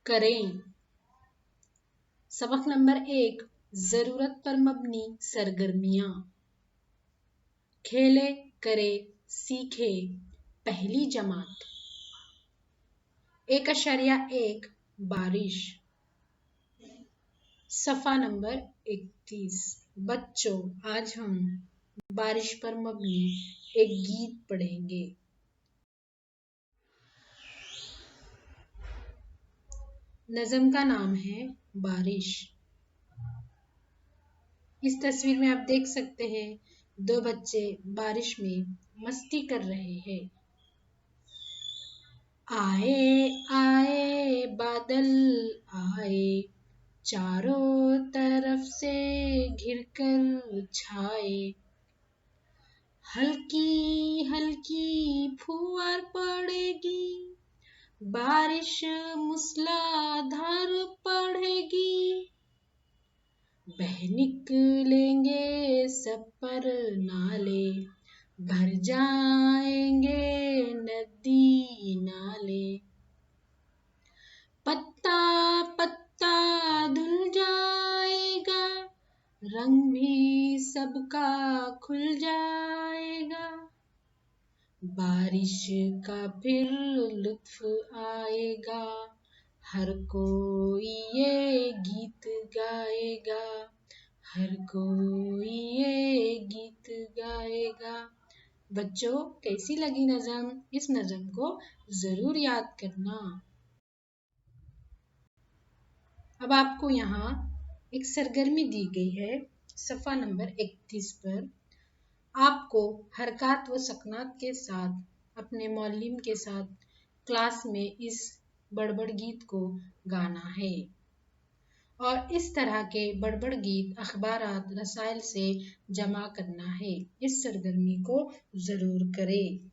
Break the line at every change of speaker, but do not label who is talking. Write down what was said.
करें। सबक नंबर 1, जरूरत पर मबनी सरगर्मियां। खेले, करे, सीखे, पहली जमात। 1.1 बारिश। सफ़ा नंबर 31। बच्चों, आज हम बारिश पर मबनी एक गीत पढ़ेंगे। नज़म का नाम है बारिश। इस तस्वीर में आप देख सकते हैं 2 बच्चे बारिश में मस्ती कर रहे हैं। आए आए बादल आए, चारों तरफ से घिरकर छाए, हल्की हल्की फुहार पड़ेगी, बारिश मूसलाधार पड़ेगी, बह निकलेंगे सब पर नाले, भर जाएंगे नदी नाले, पत्ता पत्ता धुल जाएगा, रंग भी सबका खुल जाएगा, बारिश का फिर लुत्फ आएगा, हर कोई ये गीत गाएगा, हर कोई ये गीत गाएगा। बच्चों, कैसी लगी नज़म? इस नज़म को जरूर याद करना। अब आपको यहाँ एक सरगर्मी दी गई है सफ़ा नंबर 31 पर। आपको हरकत व सकनात के साथ अपने मौलिम के साथ क्लास में इस बड़बड़ गीत को गाना है और इस तरह के बड़बड़ गीत अखबारात रसाइल से जमा करना है। इस सरगर्मी को ज़रूर करें।